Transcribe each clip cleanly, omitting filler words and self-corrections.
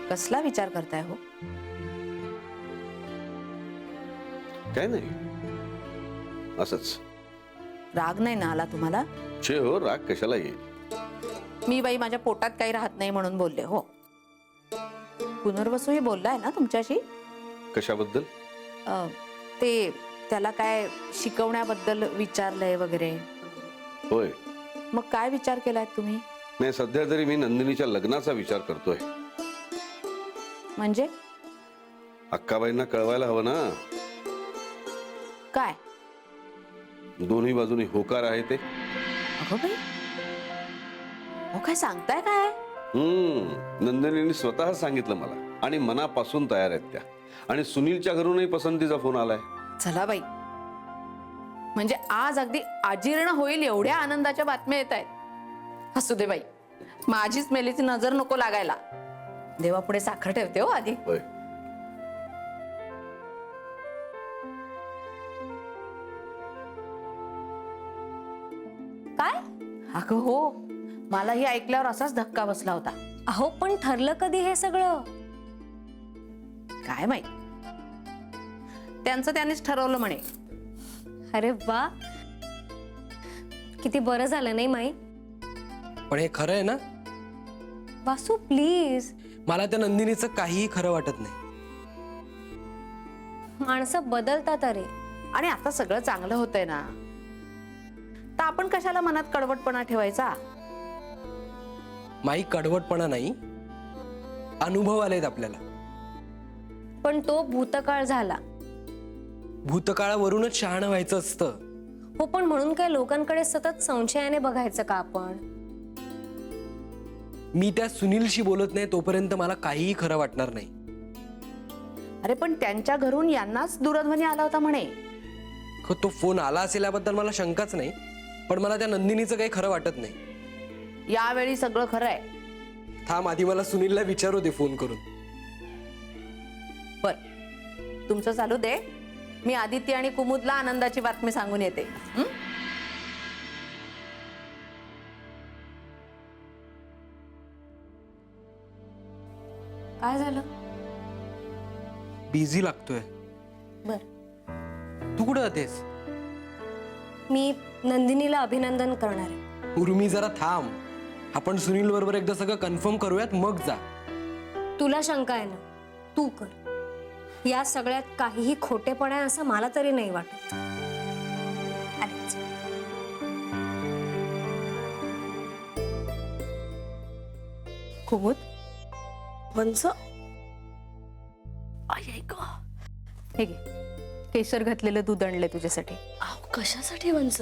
कसला विचार करताय हो? काय नाही, असंच. राग नाही ना आला तुम्हाला? छे हो, राग कशाला येईल? मी बाई माझ्या पोटात काही राहत नाही म्हणून बोलले हो. पुनर्वसूही बोललाय ना तुमच्याशी? कशाबद्दल? ते त्याला काय शिकवण्याबद्दल विचारलंय वगैरे. होय. मग काय विचार केलाय तुम्ही? नाही, सध्या तरी मी नंदिनीच्या लग्नाचा विचार करतोय. म्हणजे अक्काबाईंना कळवायला हवं ना. काय? दोन्ही बाजूनी होकार आहे ते. अगं बाई, हो काय सांगताय काय? नंदिनीने स्वतः सांगितलं मला आणि मनापासून तयार आहेत त्या. आणि सुनीलच्या घरूनही पसंतीचा फोन आलाय. चला बाई, म्हणजे आज अगदी अजीर्ण होईल एवढ्या आनंदाच्या बातम्या येत आहेत. असू दे बाई, माझीच मेलीची नजर नको लागायला. देवापुढे साखर ठेवते हो आधी. होय. काय? अगं हो, मलाही ऐकल्यावर असाच धक्का बसला होता. अहो पण ठरलं कधी हे सगळं? काय माहित, त्यांचं त्यांनीच ठरवलं म्हणे. अरे वा, किती बरं झालं नाही माई? पण हे खरं आहे ना? वासू प्लीज. मला त्या नंदिनीचं काहीही खरं वाटत नाही. माणसं बदलतात अरे. आणि आता सगळं चांगलं होतंय ना, तर आपण कशाला मनात कडवटपणा ठेवायचा? माई, कडवटपणा नाही, अनुभव आलेत आपल्याला. पण तो भूतकाळ झाला. भूतकाळावरूनच शहाणं व्हायचं असतं. हो, पण म्हणून काय लोकांकडे सतत संशयाने बघायचं का आपण? मी त्या सुनीलशी बोलत नाही तोपर्यंत मला काहीही खरं वाटणार नाही. अरे पण त्यांच्या घरून यांनाच दूरध्वनी आला होता म्हणे. हो, तो फोन आला असेल याबद्दल मला शंकाच नाही, पण मला त्या नंदिनीचं काही खरं वाटत नाही. यावेळी सगळं खरं आहे. थांब, आधी मला सुनीलला विचारू दे फोन करून. बर, तुमचं चालू दे. मी आदित्य आणि कुमुदला आनंदाची बातमी सांगून येते. काय झालं? बिझी लागतोय. बर, तू कुठं जातेस? मी नंदिनीला अभिनंदन करणार आहे. उर्मी, जरा थांब. आपण सुनील बरोबर एकदा सगळं कन्फर्म करूयात, मग जा. तुला शंका आहे ना, तू कर. या सगळ्यात काहीही खोटेपणा आहे असं मला तरी नाही वाटत. आलेच. कुमुद, वंस, हे घे, केशर घातलेलं दूध आणलंय तुझ्यासाठी. अहो कशासाठी वंस?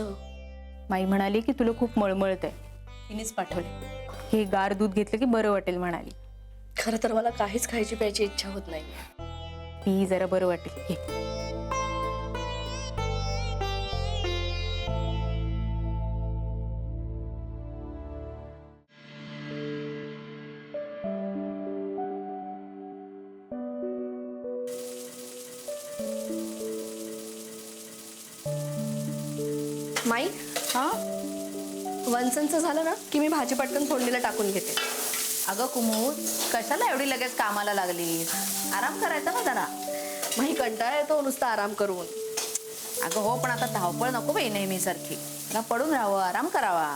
माई म्हणाली की तुला खूप मळमळत आहे, तिनेच पाठवले. हे गार दूध घेतलं की बरं वाटेल म्हणाली. खरं तर मला काहीच खायची प्यायची इच्छा होत नाही. पी, जरा बरं वाटेल. घे. माई, हा, वंसांचं झालं ना की मी भाजी पटकन फोडणीला टाकून घेते. अगं कुमुद, कशाला एवढी लगेच कामाला लागली? आराम करायचा ना जरा. माई, कंटाळा येतो नुसता आराम करून. अगं हो, पण आता धावपळ नको बाई नेहमी सारखी. मला पडून राहावं, आराम करावा.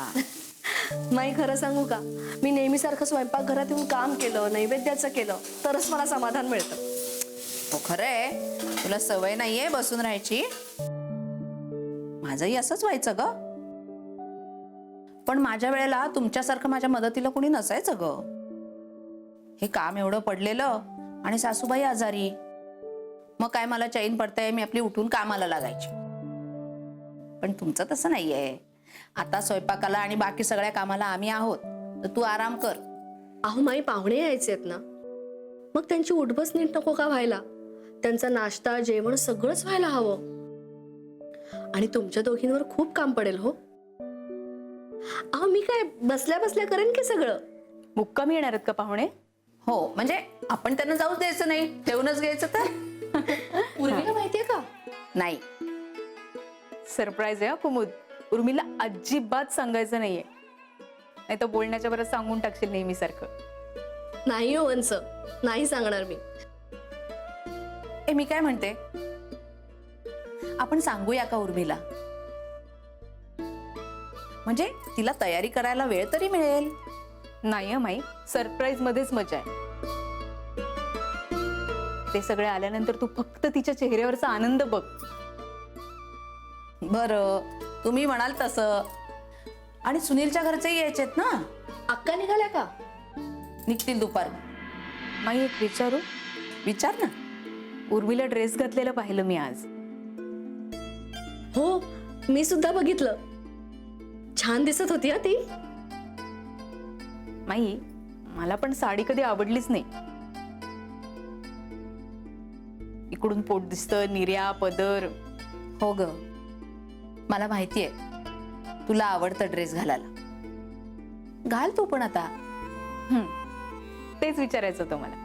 माई, खरं सांगू का, मी नेहमीसारखं स्वयंपाकघरात येऊन काम केलं, नैवेद्याचं केलं तरच मला समाधान मिळतं. हो खरंय, तुला सवय नाहीये बसून राहायची. माझंही असंच व्हायचं ग. पण माझ्या वेळेला तुमच्यासारखं माझ्या मदतीला कोणी नसायचं ग. हे काम एवढं पडलेलं आणि सासूबाई आजारी. मग काय मला चैन पडतंय, मी आपली उठून कामाला लागायची. पण तुमचं तसं नाहीये. आता स्वयंपाकाला आणि बाकी सगळ्या कामाला आम्ही आहोत, तर तू आराम कर. अहो माई, पाहुणे यायचे आहेत ना, मग त्यांची उठबस नीट नको का व्हायला? त्यांचा नाश्ता, जेवण सगळंच व्हायला हवं. आणि तुमच्या दोघींवर खूप काम पडेल हो. अहो मी काय बसल्या बसल्या करेन की सगळं. मुक्कामी येणार आहेत का पाहुणे? हो, म्हणजे आपण त्यांना जाऊच द्यायचं नाही, ठेवूनच घ्यायचं तर. उर्मिला माहितीये का? नाही, सरप्राईज आहे कुमुद. उर्मिला अजिबात सांगायचं नाहीये, नाही तर बोलण्याच्या बरं सांगून टाकशील नेहमी सारखं. नाही हो वंस, नाही सांगणार मी. मी काय म्हणते, आपण सांगूया का उर्मिला? म्हणजे तिला तयारी करायला वेळ तरी मिळेल. नाही माई, सरप्राईज मध्येच मजा आहे. ते सगळे आल्यानंतर तू फक्त तिच्या चेहऱ्यावरचा आनंद बघ. बरं, तुम्ही म्हणाल तसं. आणि सुनीलच्या घरचेही यायचेत ना? अक्का निघाल्या का? निघतील दुपार. माई, एक विचारू? विचार ना. उर्मिला ड्रेस घातलेला पाहिलं मी आज. हो, मी सुद्धा बघितलं. छान दिसत होती हा ती. माई, मला पण साडी कधी आवडलीच नाही. इकडून पोट दिसतं, निर्या, पदर. हो ग, मला माहितीये तुला आवडतं ड्रेस घालायला. घाल तू पण आता. तेच विचारायचं होतं मला.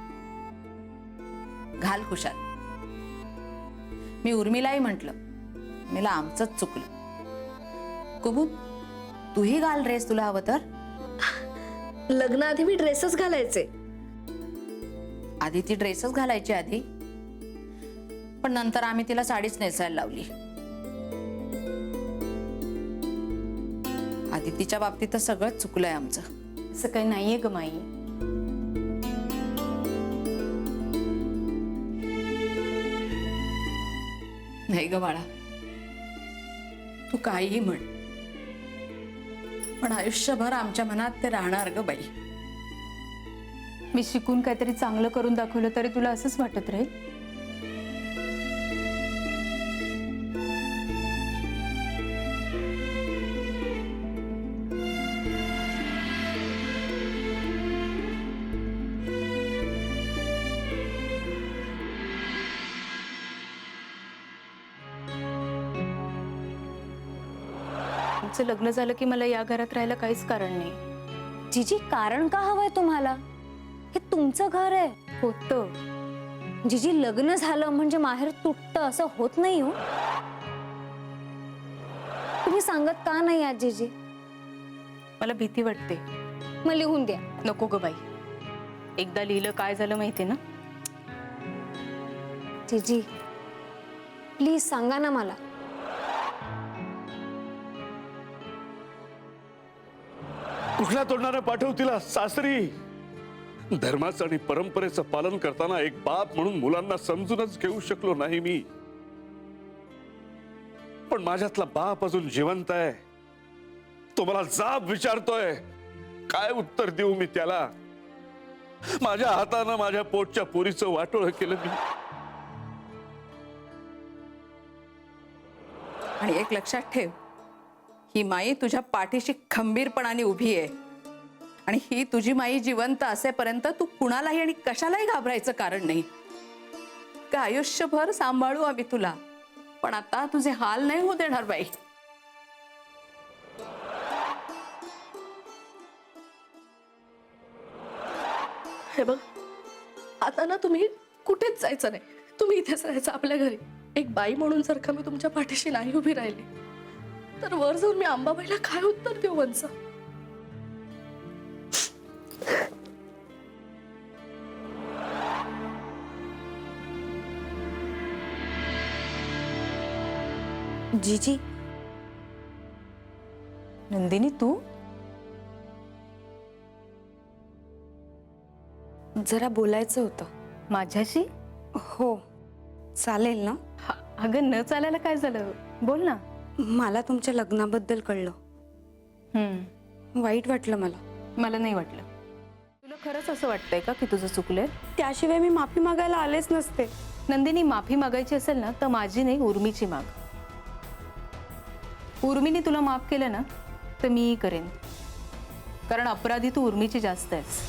घाल खुशाल. मी उर्मिलाही म्हटलं, मला आमचंच चुकलं. कुबून तूही घाल ड्रेस तुला हवं तर. लग्नाआधी मी ड्रेसच घालायचे. आधी ती ड्रेसच घालायची आधी, पण नंतर आम्ही तिला साडीच नेसायला लावली. आधी तिच्या बाबतीत तर सगळंच चुकलंय आमचं. असं काही नाहीये ग माई. नाही ग बाळा, तू काहीही म्हण, पण आयुष्यभर आमच्या मनात ते राहणार ग बाई. मी शिकून काहीतरी चांगलं करून दाखवलं तरी तुला असंच वाटत राहील? तुमचं लग्न झालं की मला या घरात राहायला काहीच कारण नाही. जीजी, कारण का हवंय तुम्हाला? हे तुमचं घर आहे. होतं. जीजी, लग्न झालं म्हणजे माहेर तुटतं असं होत नाही हो. तुम्ही सांगत का नाही आज जीजी? मला भीती वाटते. मग लिहून द्या. नको ग बाई, एकदा लिहिलं काय झालं माहितीये ना. जीजी, प्लीज सांगा ना मला. कुठल्या तोडणारा पाठव तिला सासरी. धर्माचं आणि परंपरेचं पालन करताना एक बाप म्हणून मुलांना समजूनच घेऊ शकलो नाही मी. पण माझ्यातला बाप अजून जिवंत आहे. तो मला जाब विचारतोय, काय उत्तर देऊ मी त्याला? माझ्या हातानं माझ्या पोटच्या पोरीचं वाटोळ केलं मी. आणि एक लक्षात ठेव, ही माई तुझ्या पाठीशी खंबीरपणाने उभी आहे. आणि ही तुझी माई जिवंत असेपर्यंत तू कुणालाही आणि कशालाही घाबरायचं कारण नाही. का आयुष्यभर सांभाळू आम्ही तुला, पण आता तुझे हाल नाही होऊ देणार बाई. हे बघ, आता ना तुम्ही कुठेच जायचं नाही. तुम्ही इथेच राहायचं आपल्या घरी. एक बाई म्हणून जर का मी तुमच्या पाठीशी नाही उभी राहिली तर वर जाऊन मी अंबाबाईला काय उत्तर देऊ वंस? जीजी, नंदिनी, तू? जरा बोलायचं होतं. माझ्याशी? हो, चालेल ना? अगं, न चालायला काय झालं? बोल ना. मला तुमच्या लग्नाबद्दल कळलं. वाईट वाटलं मला. मला नाही वाटलं. तुला खरंच असं वाटतंय का की तुझं चुकलंय? त्याशिवाय मी माफी मागायला आलेच नसते. नंदिनी, माफी मागायची असेल ना तर माझी नाही, उर्मीची माग. उर्मीने तुला माफ केलं ना तर मीही करेन, कारण अपराधी तू उर्मीची जास्त आहेस.